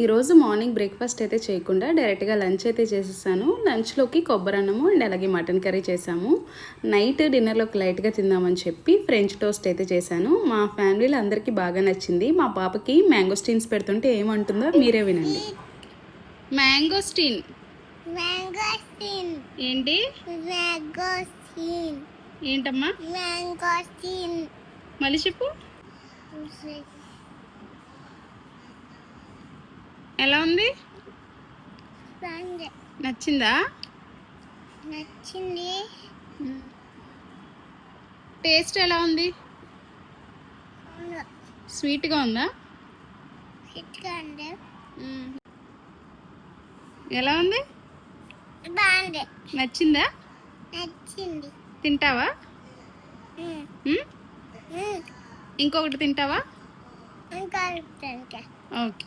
ఈరోజు morning breakfast అయితే చేయకుండా డైరెక్ట్గా లంచ్ అయితే చేసేసాను. లంచ్లోకి కొబ్బరన్నము అండ్ అలాగే మటన్ కర్రీ చేసాము. నైట్ డిన్నర్లోకి లైట్గా తిందామని చెప్పి ఫ్రెంచ్ టోస్ట్ అయితే చేశాను. మా ఫ్యామిలీలో అందరికీ బాగా నచ్చింది. మా పాపకి మ్యాంగోస్టీన్స్ పెడుతుంటే ఏమంటుందో మీరే వినండి. మ్యాంగోస్టీన్ ఏంటి? ఏంటమ్మా? మళ్ళీ చెప్పు. ఎలా ఉంది? నచ్చిందా? నచ్చింది. టేస్ట్ ఎలా ఉంది? స్వీట్గా ఉందా? ఎలా ఉంది? బాగుంది. నచ్చిందా? నచ్చింది. తింటావా? ఇంకొకటి తింటావా? ఇంకా ఓకే.